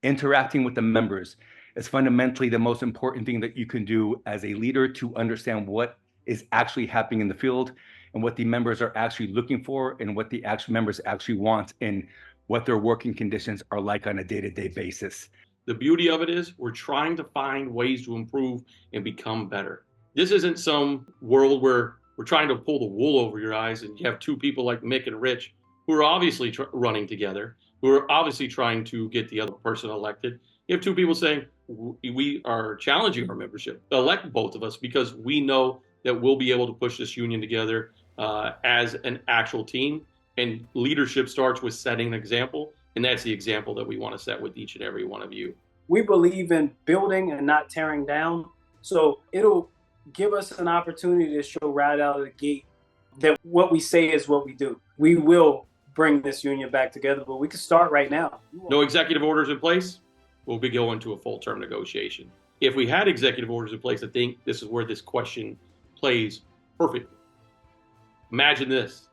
Interacting with the members is fundamentally the most important thing that you can do as a leader to understand what is actually happening in the field and what the members are actually looking for and what the actual members actually want and what their working conditions are like on a day-to-day basis. The beauty of it is we're trying to find ways to improve and become better. This isn't some world where we're trying to pull the wool over your eyes and you have two people like Mick and Rich who are obviously running together, who are obviously trying to get the other person elected. You have two people saying, we are challenging our membership. Elect both of us because we know that we'll be able to push this union together as an actual team. And leadership starts with setting an example. And that's the example that we want to set with each and every one of you. We believe in building and not tearing down. So it'll give us an opportunity to show right out of the gate that what we say is what we do. We will bring this union back together, but we can start right now. No executive orders in place, we'll be going to a full-term negotiation. If we had executive orders in place, I think this is where this question plays perfectly. Imagine this.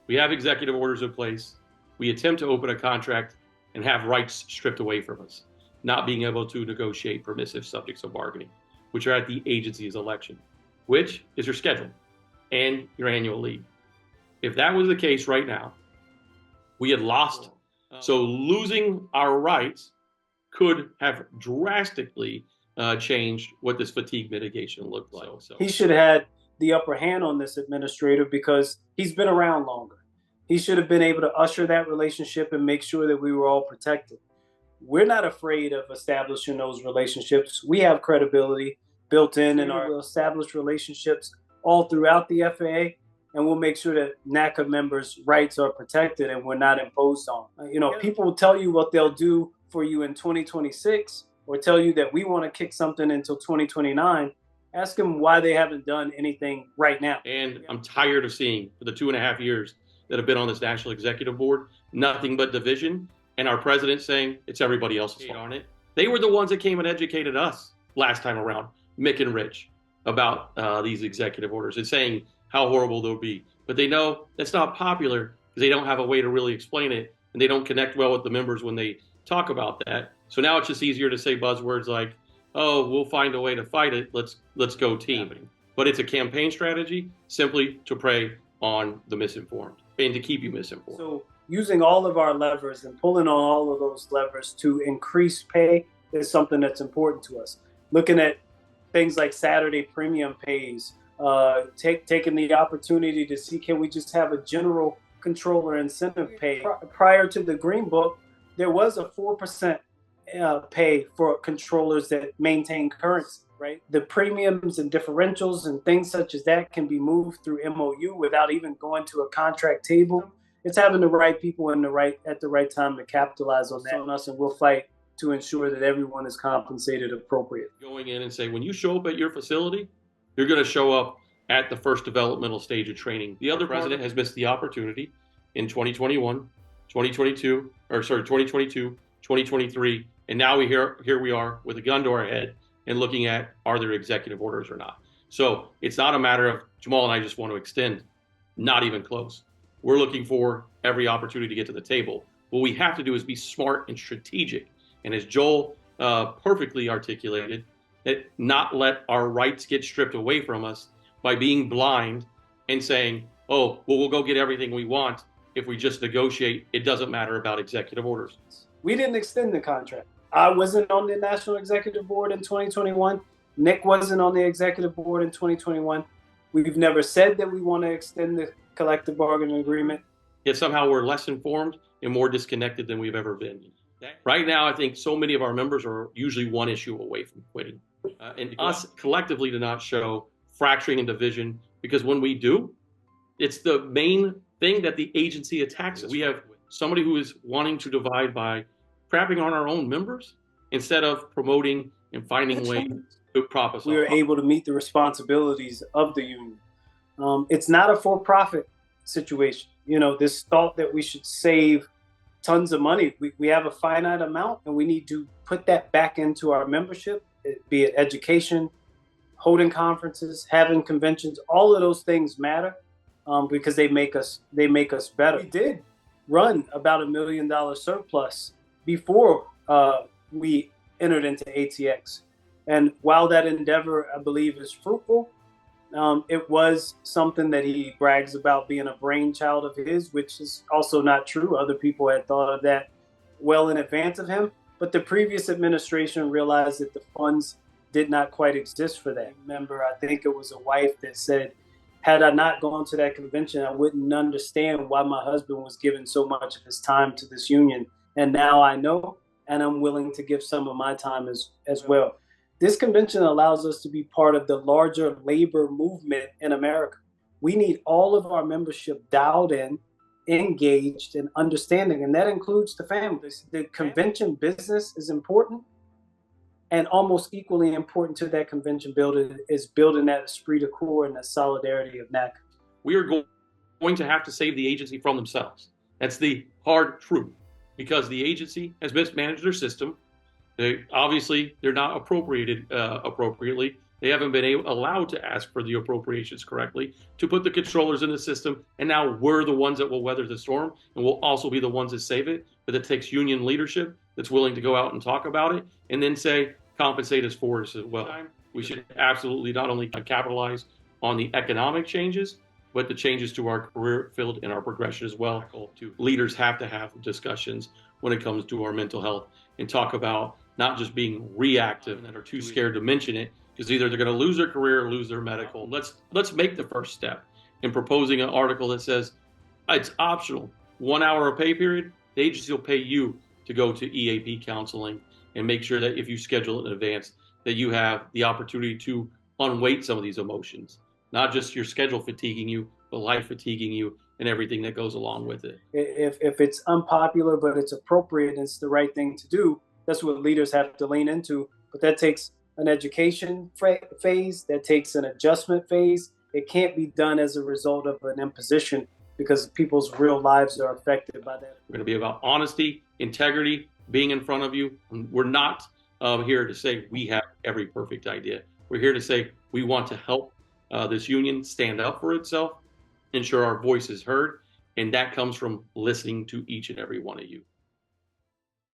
We have executive orders in place. We attempt to open a contract and have rights stripped away from us, not being able to negotiate permissive subjects of bargaining, which are at the agency's election, which is your schedule and your annual leave. If that was the case right now, we had lost. So losing our rights could have drastically changed what this fatigue mitigation looked like. He should have had the upper hand on this administrator because he's been around longer. He should have been able to usher that relationship and make sure that we were all protected. We're not afraid of establishing those relationships. We have credibility built in our established relationships all throughout the FAA, and we'll make sure that NACA members' rights are protected and we're not imposed on. People will tell you what they'll do for you in 2026 or tell you that we want to kick something until 2029. Ask them why they haven't done anything right now. And I'm tired of seeing for the 2.5 years that have been on this National Executive Board, nothing but division, and our president saying it's everybody else's fault on it. They were the ones that came and educated us last time around, Mick and Rich, about these executive orders and saying how horrible they'll be. But they know that's not popular because they don't have a way to really explain it, and they don't connect well with the members when they talk about that. So now it's just easier to say buzzwords like, oh, we'll find a way to fight it. Let's go team. But it's a campaign strategy simply to prey on the misinformed and to keep you misinformed. So using all of our levers and pulling on all of those levers to increase pay is something that's important to us. Looking at things like Saturday premium pays, taking the opportunity to see, can we just have a general controller incentive pay? Prior to the Green Book, there was a 4% pay for controllers that maintain currency, right? The premiums and differentials and things such as that can be moved through MOU without even going to a contract table. It's having the right people at the right time to capitalize on that on us, and we'll fight to ensure that everyone is compensated appropriately. Going in and say, when you show up at your facility, you're going to show up at the first developmental stage of training. The other president has missed the opportunity in 2021, 2022, 2023, and now here we are with a gun to our head and looking at, are there executive orders or not? So it's not a matter of Jamal and I just want to extend, not even close. We're looking for every opportunity to get to the table. What we have to do is be smart and strategic. And as Joel perfectly articulated, not let our rights get stripped away from us by being blind and saying, oh, well, we'll go get everything we want if we just negotiate. It doesn't matter about executive orders. We didn't extend the contract. I wasn't on the National Executive Board in 2021. Nick wasn't on the Executive Board in 2021. We've never said that we want to extend the collective bargaining agreement. Yet somehow we're less informed and more disconnected than we've ever been. Right now, I think so many of our members are usually one issue away from quitting. And us collectively to not show fracturing and division, because when we do, it's the main thing that the agency attacks us. We have somebody who is wanting to divide by crapping on our own members instead of promoting and finding ways to prop us up. We are able to meet the responsibilities of the union. It's not a for-profit situation. This thought that we should save tons of money. We have a finite amount, and we need to put that back into our membership, be it education, holding conferences, having conventions. All of those things matter because they make us better. We did run about $1 million surplus before we entered into ATX. And while that endeavor, I believe, is fruitful, it was something that he brags about being a brainchild of his, which is also not true. Other people had thought of that well in advance of him. But the previous administration realized that the funds did not quite exist for that. Remember, I think it was a wife that said, had I not gone to that convention, I wouldn't understand why my husband was giving so much of his time to this union. And now I know, and I'm willing to give some of my time as well. This convention allows us to be part of the larger labor movement in America. We need all of our membership dialed in, engaged, and understanding, and that includes the families. The convention business is important, and almost equally important to that convention building is building that esprit de corps and that solidarity of NAC. We are going to have to save the agency from themselves. That's the hard truth, because the agency has mismanaged their system. They're not appropriated appropriately. They haven't been allowed to ask for the appropriations correctly to put the controllers in the system. And now we're the ones that will weather the storm, and we'll also be the ones that save it. But it takes union leadership that's willing to go out and talk about it and then say, compensate us for us as well. We should absolutely not only capitalize on the economic changes, but the changes to our career field and our progression as well. Leaders have to have discussions when it comes to our mental health and talk about not just being reactive and are too scared to mention it, because either they're going to lose their career or lose their medical. Let's make the first step in proposing an article that says it's optional. 1 hour of pay period, the agency will pay you to go to EAP counseling and make sure that if you schedule it in advance, that you have the opportunity to unweight some of these emotions, not just your schedule fatiguing you, but life fatiguing you and everything that goes along with it. If it's unpopular, but it's appropriate and it's the right thing to do, that's what leaders have to lean into. But that takes an education phase, that takes an adjustment phase. It can't be done as a result of an imposition, because people's real lives are affected by that. We're going to be about honesty, integrity, being in front of you. We're not here to say we have every perfect idea. We're here to say we want to help this union stand up for itself, ensure our voice is heard, and that comes from listening to each and every one of you.